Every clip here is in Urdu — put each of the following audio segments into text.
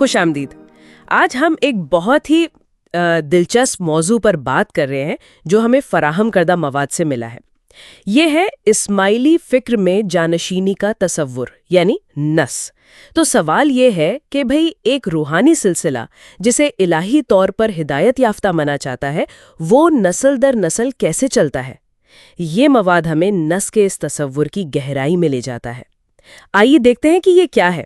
خوش آمدید۔ آج ہم ایک بہت ہی دلچسپ موضوع پر بات کر رہے ہیں جو ہمیں فراہم کردہ مواد سے ملا ہے۔ یہ ہے اسماعیلی فکر میں جانشینی کا تصور، یعنی نس۔ تو سوال یہ ہے کہ بھئی ایک روحانی سلسلہ جسے الہی طور پر ہدایت یافتہ مانا جاتا ہے، وہ نسل در نسل کیسے چلتا ہے؟ یہ مواد ہمیں نس کے اس تصور کی گہرائی میں لے جاتا ہے۔ آئیے دیکھتے ہیں کہ یہ کیا ہے۔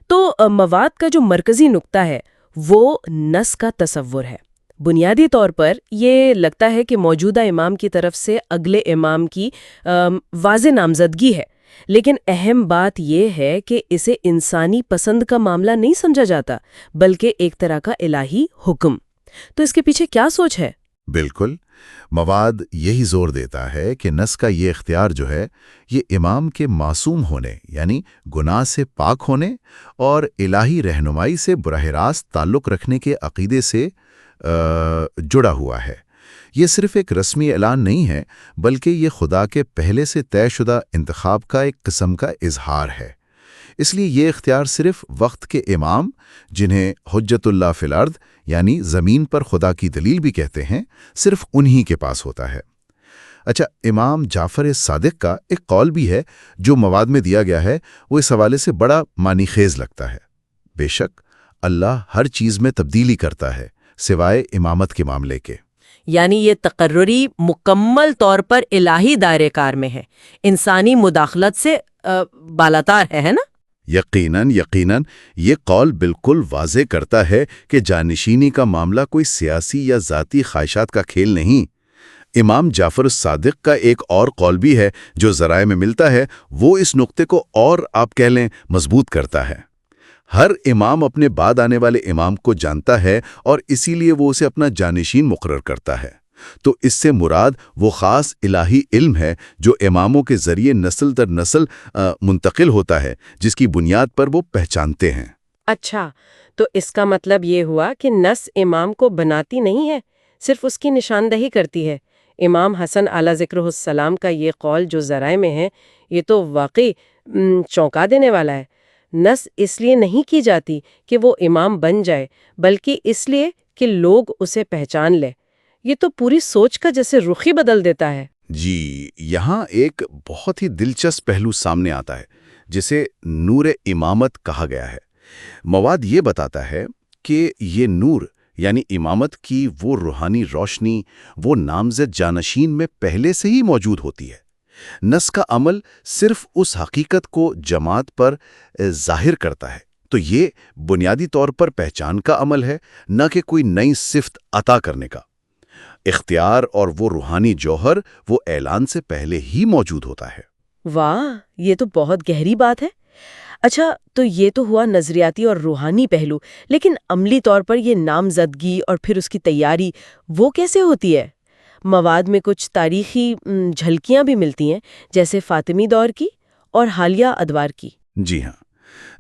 تو مواد کا جو مرکزی نقطہ ہے وہ نس کا تصور ہے۔ بنیادی طور پر یہ لگتا ہے کہ موجودہ امام کی طرف سے اگلے امام کی واضح نامزدگی ہے، لیکن اہم بات یہ ہے کہ اسے انسانی پسند کا معاملہ نہیں سمجھا جاتا، بلکہ ایک طرح کا الہی حکم۔ تو اس کے پیچھے کیا سوچ ہے؟ بالکل، مواد یہی زور دیتا ہے کہ نس کا یہ اختیار جو ہے یہ امام کے معصوم ہونے یعنی گناہ سے پاک ہونے اور الہی رہنمائی سے براہ راست تعلق رکھنے کے عقیدے سے جڑا ہوا ہے۔ یہ صرف ایک رسمی اعلان نہیں ہے، بلکہ یہ خدا کے پہلے سے طے شدہ انتخاب کا ایک قسم کا اظہار ہے۔ اس لیے یہ اختیار صرف وقت کے امام، جنہیں حجت اللہ فی الارض یعنی زمین پر خدا کی دلیل بھی کہتے ہیں، صرف انہی کے پاس ہوتا ہے۔ اچھا، امام جعفر صادق کا ایک قول بھی ہے جو مواد میں دیا گیا ہے، وہ اس حوالے سے بڑا معنی خیز لگتا ہے۔ بے شک اللہ ہر چیز میں تبدیلی کرتا ہے سوائے امامت کے معاملے کے۔ یعنی یہ تقرری مکمل طور پر الہی دائرے کار میں ہے، انسانی مداخلت سے بالاتر ہے نا؟ یقیناً یہ قول بالکل واضح کرتا ہے کہ جانشینی کا معاملہ کوئی سیاسی یا ذاتی خواہشات کا کھیل نہیں۔ امام جعفر الصادق کا ایک اور قول بھی ہے جو ذرائع میں ملتا ہے، وہ اس نقطے کو اور آپ کہہ لیں مضبوط کرتا ہے۔ ہر امام اپنے بعد آنے والے امام کو جانتا ہے اور اسی لیے وہ اسے اپنا جانشین مقرر کرتا ہے۔ تو اس سے مراد وہ خاص الہی علم ہے جو اماموں کے ذریعے نسل در نسل منتقل ہوتا ہے، جس کی بنیاد پر وہ پہچانتے ہیں۔ اچھا، تو اس کا مطلب یہ ہوا کہ نس امام کو بناتی نہیں ہے، صرف اس کی نشاندہی کرتی ہے۔ امام حسن علیہ ذکرہ السلام کا یہ قول جو ذرائع میں ہے، یہ تو واقعی چونکا دینے والا ہے۔ نس اس لیے نہیں کی جاتی کہ وہ امام بن جائے، بلکہ اس لیے کہ لوگ اسے پہچان لیں۔ یہ تو پوری سوچ کا جیسے رخ ہی بدل دیتا ہے۔ جی، یہاں ایک بہت ہی دلچسپ پہلو سامنے آتا ہے جسے نور امامت کہا گیا ہے۔ مواد یہ بتاتا ہے کہ یہ نور یعنی امامت کی وہ روحانی روشنی وہ نامزد جانشین میں پہلے سے ہی موجود ہوتی ہے۔ نس کا عمل صرف اس حقیقت کو جماعت پر ظاہر کرتا ہے، تو یہ بنیادی طور پر پہچان کا عمل ہے، نہ کہ کوئی نئی صفت عطا کرنے کا۔ اختیار اور وہ روحانی جوہر وہ اعلان سے پہلے ہی موجود ہوتا ہے۔ واہ، یہ تو بہت گہری بات ہے۔ اچھا، تو یہ تو ہوا نظریاتی اور روحانی پہلو، لیکن عملی طور پر یہ نامزدگی اور پھر اس کی تیاری وہ کیسے ہوتی ہے؟ مواد میں کچھ تاریخی جھلکیاں بھی ملتی ہیں، جیسے فاطمی دور کی اور حالیہ ادوار کی۔ جی ہاں،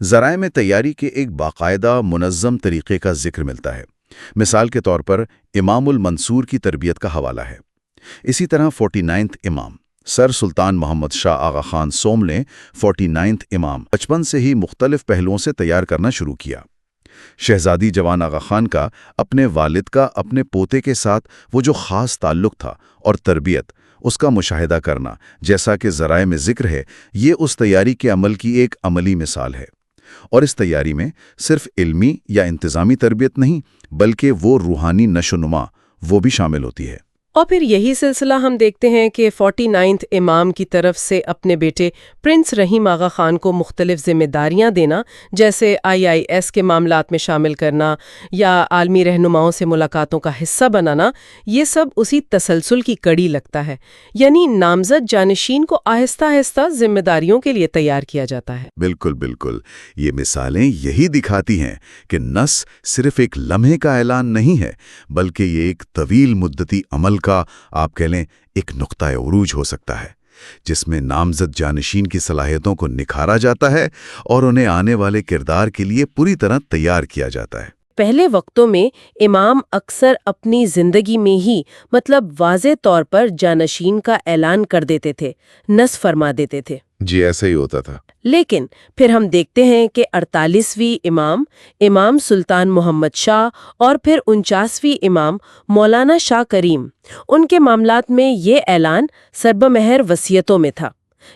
ذرائع میں تیاری کے ایک باقاعدہ منظم طریقے کا ذکر ملتا ہے۔ مثال کے طور پر امام المنصور کی تربیت کا حوالہ ہے۔ اسی طرح 49 امام سر سلطان محمد شاہ آغا خان سوم نے 49 امام بچپن سے ہی مختلف پہلوؤں سے تیار کرنا شروع کیا۔ شہزادی جوان آغا خان کا اپنے والد کا اپنے پوتے کے ساتھ وہ جو خاص تعلق تھا اور تربیت، اس کا مشاہدہ کرنا، جیسا کہ ذرائع میں ذکر ہے، یہ اس تیاری کے عمل کی ایک عملی مثال ہے۔ اور اس تیاری میں صرف علمی یا انتظامی تربیت نہیں، بلکہ وہ روحانی نشو و نما وہ بھی شامل ہوتی ہے۔ اور پھر یہی سلسلہ ہم دیکھتے ہیں کہ 49 امام کی طرف سے اپنے بیٹے پرنس رحیم آغا خان کو مختلف ذمہ داریاں دینا، جیسے IIS کے معاملات میں شامل کرنا یا عالمی رہنماؤں سے ملاقاتوں کا حصہ بنانا، یہ سب اسی تسلسل کی کڑی لگتا ہے۔ یعنی نامزد جانشین کو آہستہ آہستہ ذمہ داریوں کے لیے تیار کیا جاتا ہے۔ بالکل، یہ مثالیں یہی دکھاتی ہیں کہ نس صرف ایک لمحے کا اعلان نہیں ہے، بلکہ یہ ایک طویل مدتی عمل کا آپ کہہ لیں ایک نقطہ عروج ہو سکتا ہے، جس میں نامزد جانشین کی صلاحیتوں کو نکھارا جاتا ہے اور انہیں آنے والے کردار کے لیے پوری طرح تیار کیا جاتا ہے۔ پہلے وقتوں میں امام اکثر اپنی زندگی میں ہی واضح طور پر جانشین کا اعلان کر دیتے تھے، نص فرما دیتے تھے۔ جی ایسا ہی ہوتا تھا۔ لیکن پھر ہم دیکھتے ہیں کہ 48ویں امام سلطان محمد شاہ اور پھر 49ویں امام مولانا شاہ کریم، ان کے معاملات میں یہ اعلان سربہ مہر وصیتوں میں تھا۔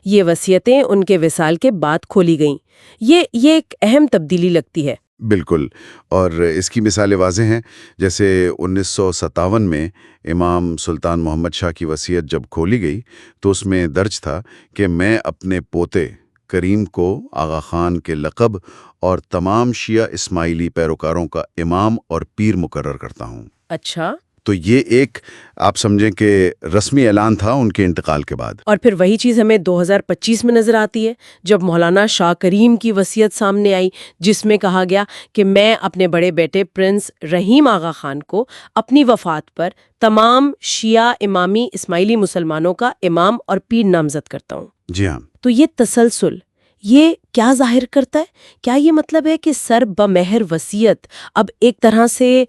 یہ وصیتیں ان کے وصال کے بعد کھولی گئیں۔ یہ ایک اہم تبدیلی لگتی ہے۔ بالکل، اور اس کی مثالیں واضح ہیں، جیسے 1957 میں امام سلطان محمد شاہ کی وصیت جب کھولی گئی تو اس میں درج تھا کہ میں اپنے پوتے کریم کو آغا خان کے لقب اور تمام شیعہ اسماعیلی پیروکاروں کا امام اور پیر مقرر کرتا ہوں۔ اچھا، تو یہ ایک آپ سمجھیں کہ رسمی اعلان تھا ان کے انتقال کے بعد۔ اور پھر وہی چیز ہمیں 2025 میں نظر آتی ہے جب مولانا شاہ کریم کی وصیت سامنے آئی، جس میں کہا گیا کہ میں اپنے بڑے بیٹے پرنس رحیم آغا خان کو اپنی وفات پر تمام شیعہ امامی اسماعیلی مسلمانوں کا امام اور پیر نامزد کرتا ہوں۔ جی ہاں، تو یہ تسلسل یہ کیا ظاہر کرتا ہے؟ کیا یہ مطلب ہے کہ سر بمہر وصیت اب ایک طرح سے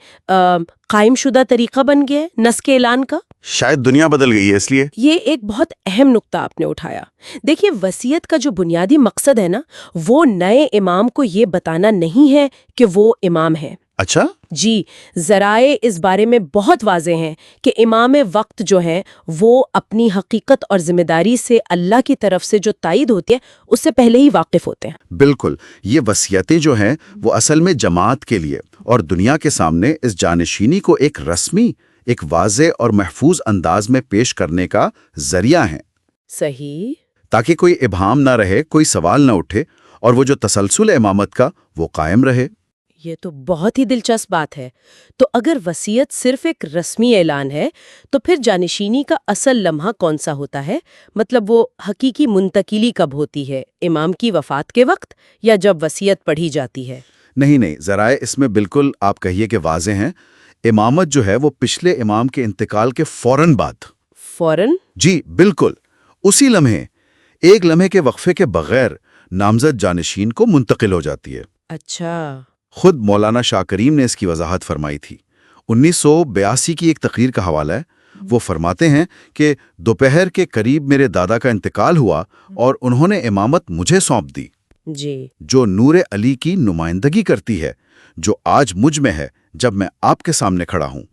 قائم شدہ طریقہ بن گیا ہے نس کے اعلان کا؟ شاید دنیا بدل گئی ہے اس لیے۔ یہ ایک بہت اہم نقطہ آپ نے اٹھایا۔ دیکھیے، وصیت کا جو بنیادی مقصد ہے نا، وہ نئے امام کو یہ بتانا نہیں ہے کہ وہ امام ہے۔ اچھا، جی، ذرائع اس بارے میں بہت واضح ہیں کہ امام وقت جو ہیں وہ اپنی حقیقت اور ذمہ داری سے اللہ کی طرف سے جو تائید ہوتی ہے اس سے پہلے ہی واقف ہوتے ہیں۔ بالکل، یہ وصیتیں جو ہیں وہ اصل میں جماعت کے لیے اور دنیا کے سامنے اس جانشینی کو ایک رسمی، ایک واضح اور محفوظ انداز میں پیش کرنے کا ذریعہ ہیں۔ صحیح۔ تاکہ کوئی ابہام نہ رہے، کوئی سوال نہ اٹھے، اور وہ جو تسلسل امامت کا وہ قائم رہے۔ یہ تو بہت ہی دلچسپ بات ہے۔ تو اگر وصیت صرف ایک رسمی اعلان ہے تو پھر جانشینی کا اصل لمحہ کون سا ہوتا ہے؟ مطلب وہ حقیقی منتقلی کب ہوتی ہے، امام کی وفات کے وقت یا جب وصیت پڑھی جاتی ہے؟ نہیں، ذرائع اس میں بالکل آپ کہیے کہ واضح ہیں۔ امامت جو ہے وہ پچھلے امام کے انتقال کے فوراً بعد، فوراً؟ جی بالکل، اسی لمحے، ایک لمحے کے وقفے کے بغیر نامزد جانشین کو منتقل ہو جاتی ہے۔ اچھا۔ خود مولانا شاہ کریم نے اس کی وضاحت فرمائی تھی۔ 1982 کی ایک تقریر کا حوالہ ہے۔ وہ فرماتے ہیں کہ دوپہر کے قریب میرے دادا کا انتقال ہوا اور انہوں نے امامت مجھے سونپ دی، جی، جو نور علی کی نمائندگی کرتی ہے، جو آج مجھ میں ہے جب میں آپ کے سامنے کھڑا ہوں۔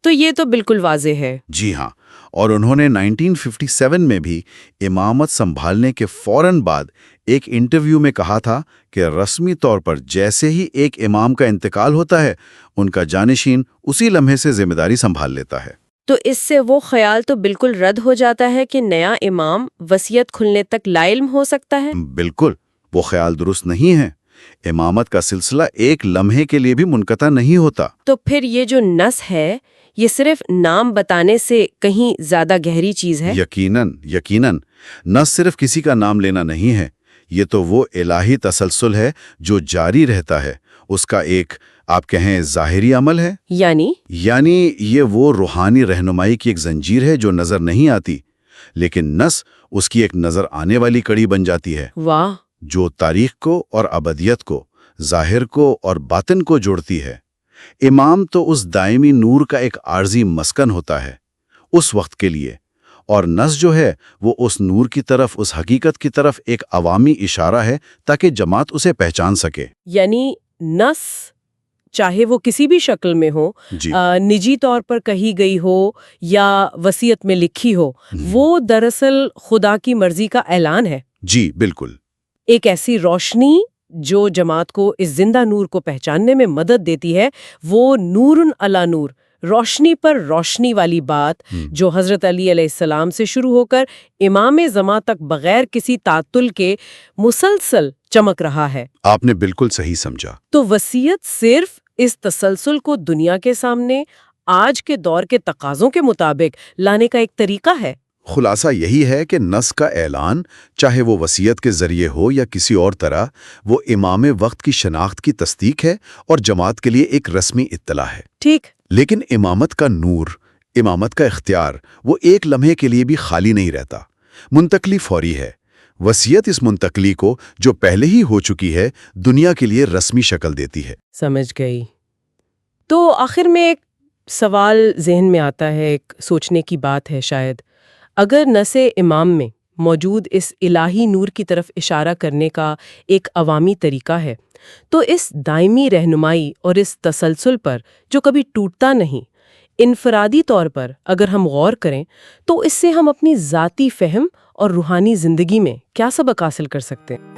تو یہ تو بالکل واضح ہے۔ جی ہاں، اور انہوں نے 1957 میں بھی امامت سنبھالنے کے فوراً بعد ایک انٹرویو میں کہا تھا کہ رسمی طور پر جیسے ہی ایک امام کا انتقال ہوتا ہے، ان کا جانشین اسی لمحے سے ذمہ داری سنبھال لیتا ہے۔ تو اس سے وہ خیال تو بالکل رد ہو جاتا ہے کہ نیا امام وصیت کھلنے تک لا علم ہو سکتا ہے۔ بالکل، وہ خیال درست نہیں ہے۔ امامت کا سلسلہ ایک لمحے کے لیے بھی منقطع نہیں ہوتا۔ تو پھر یہ جو نس ہے، یہ صرف نام بتانے سے کہیں زیادہ گہری چیز ہے؟ یقیناً، نہ صرف کسی کا نام لینا نہیں ہے، یہ تو وہ الہی تسلسل ہے جو جاری رہتا ہے، اس کا ایک آپ کہیں ظاہری عمل ہے۔ یعنی یہ وہ روحانی رہنمائی کی ایک زنجیر ہے جو نظر نہیں آتی، لیکن نس اس کی ایک نظر آنے والی کڑی بن جاتی ہے۔ واہ! جو تاریخ کو اور ابدیت کو، ظاہر کو اور باطن کو جوڑتی ہے۔ امام تو اس دائمی نور کا ایک عارضی مسکن ہوتا ہے اس وقت کے لیے، اور نس جو ہے وہ اس نور کی طرف، اس حقیقت کی طرف ایک عوامی اشارہ ہے تاکہ جماعت اسے پہچان سکے۔ یعنی نس چاہے وہ کسی بھی شکل میں ہو، نجی طور پر کہی گئی ہو یا وصیت میں لکھی ہو، وہ دراصل خدا کی مرضی کا اعلان ہے۔ جی بالکل، ایک ایسی روشنی جو جماعت کو اس زندہ نور کو پہچاننے میں مدد دیتی ہے، وہ نورن علی نور، روشنی پر روشنی والی بات جو حضرت علی علیہ السلام سے شروع ہو کر امام زمان تک بغیر کسی تعطل کے مسلسل چمک رہا ہے۔ آپ نے بالکل صحیح سمجھا۔ تو وصیت صرف اس تسلسل کو دنیا کے سامنے آج کے دور کے تقاضوں کے مطابق لانے کا ایک طریقہ ہے۔ خلاصہ یہی ہے کہ نس کا اعلان، چاہے وہ وصیت کے ذریعے ہو یا کسی اور طرح، وہ امام وقت کی شناخت کی تصدیق ہے اور جماعت کے لیے ایک رسمی اطلاع ہے۔ ٹھیک، لیکن امامت کا نور، امامت کا اختیار، وہ ایک لمحے کے لیے بھی خالی نہیں رہتا، منتقلی فوری ہے۔ وصیت اس منتقلی کو، جو پہلے ہی ہو چکی ہے، دنیا کے لیے رسمی شکل دیتی ہے۔ سمجھ گئی۔ تو آخر میں ایک سوال ذہن میں آتا ہے، ایک سوچنے کی بات ہے شاید۔ اگر نس امام میں موجود اس الہی نور کی طرف اشارہ کرنے کا ایک عوامی طریقہ ہے، تو اس دائمی رہنمائی اور اس تسلسل پر جو کبھی ٹوٹتا نہیں، انفرادی طور پر اگر ہم غور کریں تو اس سے ہم اپنی ذاتی فہم اور روحانی زندگی میں کیا سبق حاصل کر سکتے ہیں؟